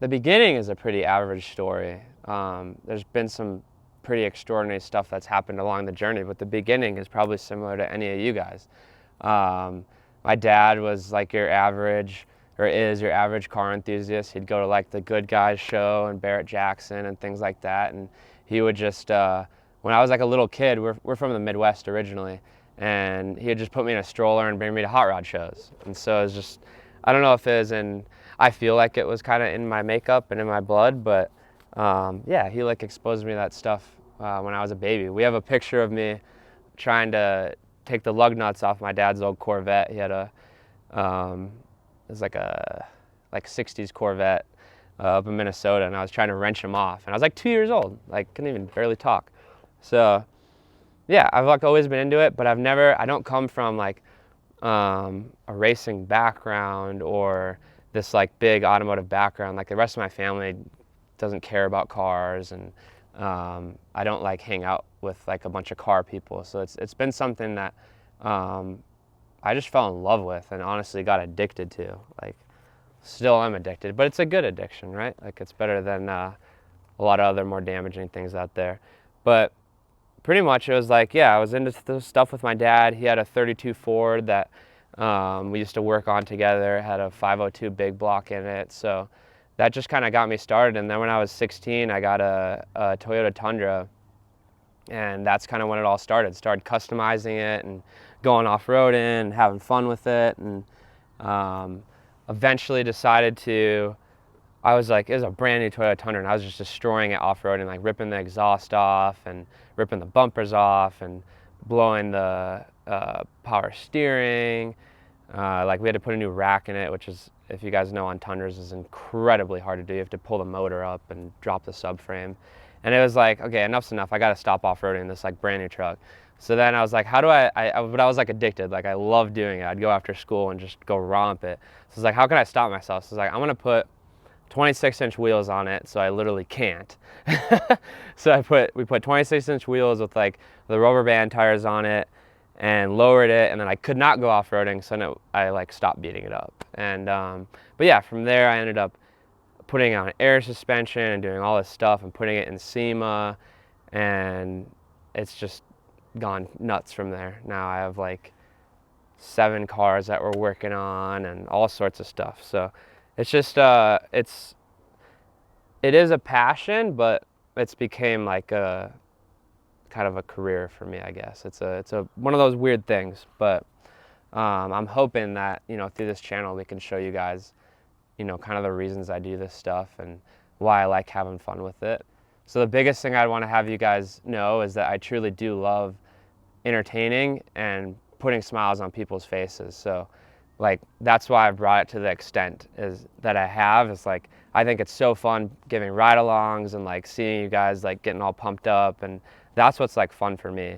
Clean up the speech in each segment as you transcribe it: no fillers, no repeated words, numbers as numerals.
The beginning is a pretty average story. There's been some pretty extraordinary stuff that's happened along the journey, but the beginning is probably similar to any of you guys. My dad was like your average, or is your average car enthusiast. He'd go to like the Good Guys show and Barrett-Jackson and things like that, and he would just, when I was like a little kid, we're from the Midwest originally, and he would just put me in a stroller and bring me to hot rod shows. And so it was just, I don't know if it was in, I feel like it was kind of in my makeup and in my blood, but yeah, he like exposed me to that stuff when I was a baby. We have a picture of me trying to take the lug nuts off my dad's old Corvette. He had a, it was like a 60s Corvette up in Minnesota, and I was trying to wrench him off. And I was like 2 years old, like couldn't even barely talk. So yeah, I've like always been into it, but I don't come from like a racing background or this like big automotive background. Like the rest of my family doesn't care about cars, and I don't like hang out with like a bunch of car people. So it's been something that I just fell in love with and honestly got addicted to. Like still I'm addicted, but it's a good addiction, right? Like it's better than a lot of other more damaging things out there. But pretty much it was like, yeah, I was into the stuff with my dad. He had a 32 Ford that we used to work on together. It had a 502 big block in it. So that just kind of got me started. And then when I was 16, I got a Toyota Tundra, and that's kind of when it all started. Started customizing it and going off-roading and having fun with it. And eventually decided to, I was like, it was a brand new Toyota Tundra, and I was just destroying it off-roading, like ripping the exhaust off and ripping the bumpers off and blowing the power steering. Like we had to put a new rack in it, which is, if you guys know, on Tundras is incredibly hard to do. You have to pull the motor up and drop the subframe. And it was like, okay, enough's enough. I got to stop off-roading this like brand new truck. So then I was like, how do but I was like addicted. Like I loved doing it. I'd go after school and just go romp it. So I was like, how can I stop myself? So I was like, I'm going to put 26-inch wheels on it, so I literally can't. So we put 26-inch wheels with like the rubber band tires on it and lowered it, and then I could not go off-roading, so I like stopped beating it up. And but yeah, from there I ended up putting on air suspension and doing all this stuff and putting it in SEMA, and it's just gone nuts from there. Now I have like 7 cars that we're working on and all sorts of stuff. So it's just it is a passion, but it's became like a kind of a career for me, I guess. It's a one of those weird things, but I'm hoping that, you know, through this channel we can show you guys, you know, kind of the reasons I do this stuff and why I like having fun with it. So the biggest thing I'd want to have you guys know is that I truly do love entertaining and putting smiles on people's faces. So like that's why I brought it to the extent is that I have. Is like I think it's so fun giving ride-alongs and like seeing you guys like getting all pumped up, and that's what's like fun for me,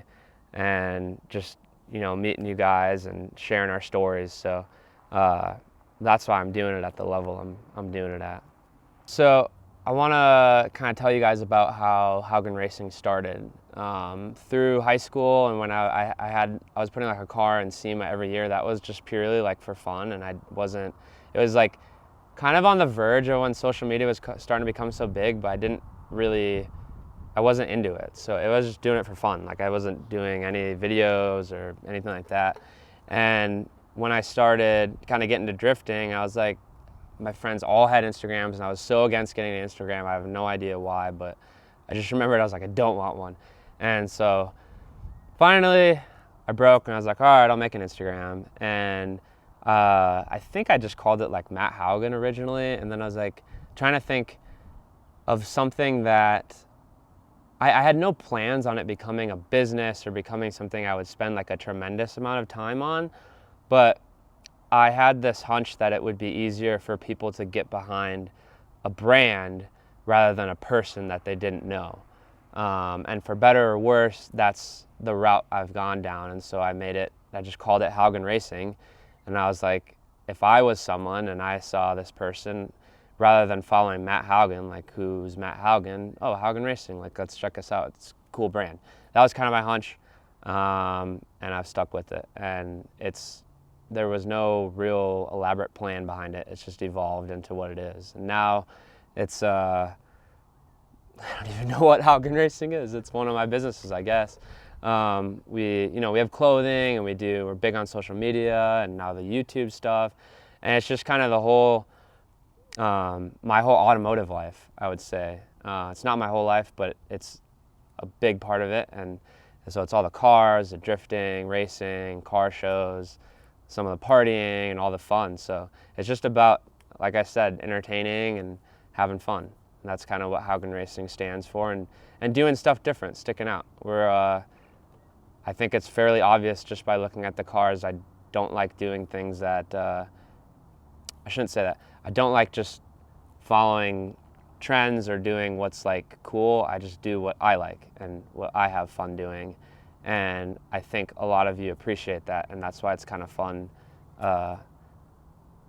and just, you know, meeting you guys and sharing our stories. So that's why I'm doing it at the level I'm doing it at. So I want to kind of tell you guys about how Haugen Racing started. Through high school, and when I was putting like a car in SEMA every year, that was just purely like for fun, and it was like kind of on the verge of when social media was starting to become so big, but I wasn't into it. So it was just doing it for fun. Like I wasn't doing any videos or anything like that. And when I started kind of getting to drifting, I was like, my friends all had Instagrams, and I was so against getting an Instagram. I have no idea why, but I just remembered, I was like, I don't want one. And so finally I broke, and I was like, all right, I'll make an Instagram. And I think I just called it like Matt Haugen originally. And then I was like trying to think of something that I had no plans on it becoming a business or becoming something I would spend like a tremendous amount of time on. But I had this hunch that it would be easier for people to get behind a brand rather than a person that they didn't know. And for better or worse, that's the route I've gone down. And so I just called it Haugen Racing. And I was like, if I was someone and I saw this person, rather than following Matt Haugen, like who's Matt Haugen? Oh, Haugen Racing, like let's check us out. It's a cool brand. That was kind of my hunch. And I've stuck with it. And there was no real elaborate plan behind it. It's just evolved into what it is. And now it's I don't even know what Haugen Racing is. It's one of my businesses, I guess. We have clothing, and we're big on social media and now the YouTube stuff, and it's just kind of the whole my whole automotive life, I would say. It's not my whole life, but it's a big part of it, and so it's all the cars, the drifting, racing, car shows, some of the partying, and all the fun. So it's just about, like I said, entertaining and having fun. And that's kind of what Haugen Racing stands for, and doing stuff different, sticking out. I think it's fairly obvious just by looking at the cars. I don't like doing things that, I shouldn't say that. I don't like just following trends or doing what's like cool. I just do what I like and what I have fun doing. And I think a lot of you appreciate that, and that's why it's kind of fun.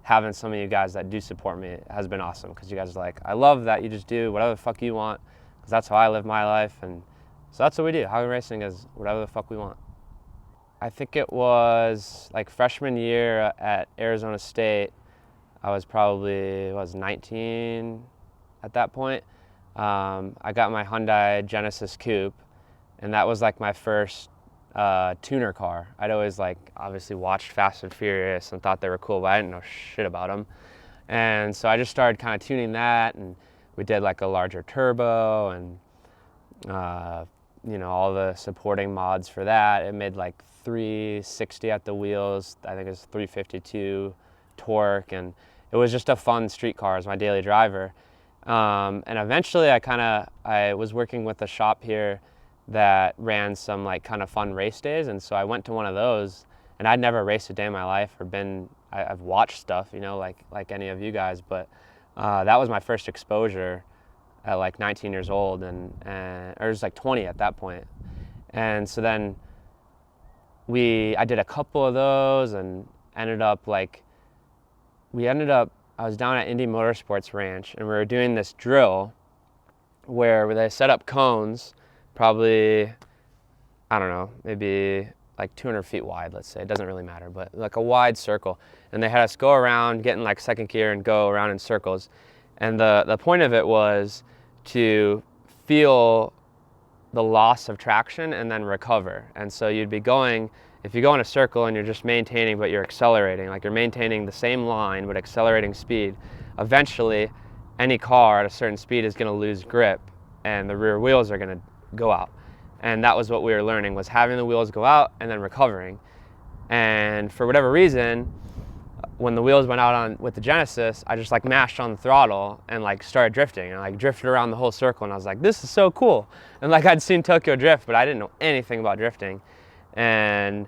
Having some of you guys that do support me has been awesome, because you guys are like, I love that you just do whatever the fuck you want, because that's how I live my life. And so that's what we do. Haugen Racing is whatever the fuck we want. I think it was like freshman year at Arizona State. I was probably 19 at that point. I got my Hyundai Genesis Coupe, and that was like my first tuner car. I'd always obviously watched Fast and Furious and thought they were cool, but I didn't know shit about them. And so I just started kind of tuning that, and we did like a larger turbo and all the supporting mods for that. It made like 360 at the wheels. I think it was 352 torque, and it was just a fun street car as my daily driver. And eventually I was working with a shop here that ran some like kind of fun race days, and so I went to one of those, and I'd never raced a day in my life or I've watched stuff, like any of you guys, but that was my first exposure at like 19 years old, and or it was like 20 at that point. And so then I did a couple of those, and I was down at Indy Motorsports Ranch, and we were doing this drill where they set up cones, probably, I don't know, maybe like 200 feet wide, let's say. It doesn't really matter, but like a wide circle. And they had us go around, get in like second gear and go around in circles. And the point of it was to feel the loss of traction and then recover. And so you'd be going, if you go in a circle and you're just maintaining, but you're accelerating, like you're maintaining the same line but accelerating speed, eventually any car at a certain speed is going to lose grip and the rear wheels are going to go out. And that was what we were learning, was having the wheels go out and then recovering. And for whatever reason, when the wheels went out with the Genesis, I just like mashed on the throttle and like started drifting, and like drifted around the whole circle, and I was like, this is so cool. And like I'd seen Tokyo Drift, but I didn't know anything about drifting. And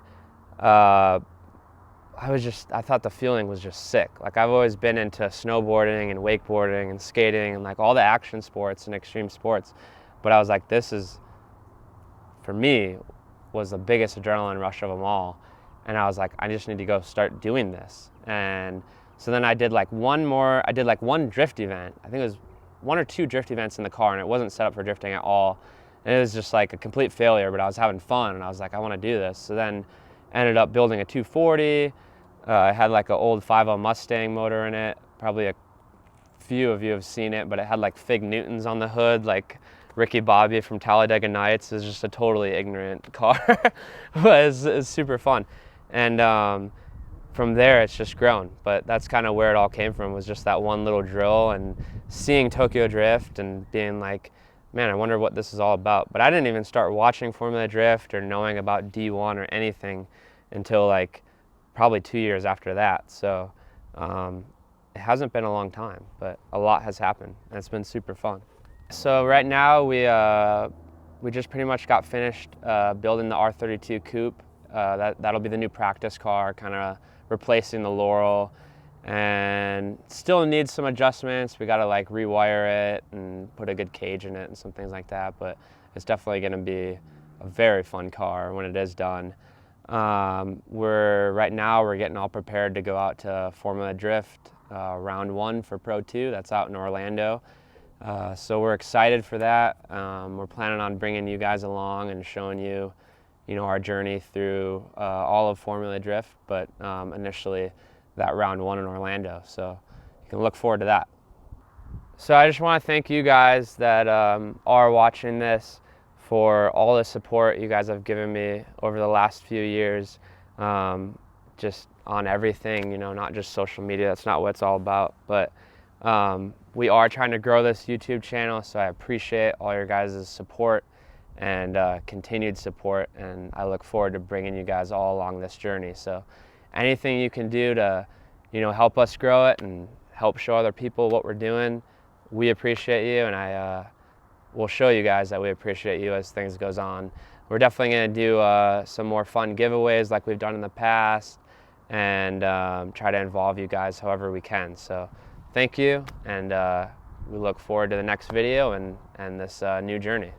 I thought the feeling was just sick. Like I've always been into snowboarding and wakeboarding and skating and like all the action sports and extreme sports. But I was like, this is, for me, was the biggest adrenaline rush of them all. And I was like, I just need to go start doing this. And so then I did like one drift event. I think it was 1 or 2 drift events in the car, and it wasn't set up for drifting at all. And it was just like a complete failure, but I was having fun, and I was like, I want to do this. So then ended up building a 240. It had like an old 5.0 Mustang motor in it. Probably a few of you have seen it, but it had like Fig Newtons on the hood, like Ricky Bobby from Talladega Nights. Is just a totally ignorant car, but it's super fun. And from there, it's just grown. But that's kind of where it all came from, was just that one little drill and seeing Tokyo Drift and being like, man, I wonder what this is all about. But I didn't even start watching Formula Drift or knowing about D1 or anything until like probably 2 years after that. So it hasn't been a long time, but a lot has happened, and it's been super fun. So right now we just pretty much got finished building the R32 Coupe. That'll be the new practice car, kind of replacing the Laurel, and still needs some adjustments. We got to like rewire it and put a good cage in it and some things like that, but it's definitely going to be a very fun car when it is done. Right now we're getting all prepared to go out to Formula Drift round 1 for Pro 2. That's out in Orlando. So we're excited for that. We're planning on bringing you guys along and showing you, our journey through all of Formula Drift, but initially that round 1 in Orlando. So you can look forward to that. So I just want to thank you guys that are watching this for all the support you guys have given me over the last few years, just on everything, you know, not just social media. That's not what it's all about, but we are trying to grow this YouTube channel, so I appreciate all your guys' support and continued support, and I look forward to bringing you guys all along this journey. So anything you can do to, you know, help us grow it and help show other people what we're doing, we appreciate you, and I will show you guys that we appreciate you as things goes on. We're definitely going to do some more fun giveaways like we've done in the past, and try to involve you guys however we can. So thank you, and we look forward to the next video and this new journey.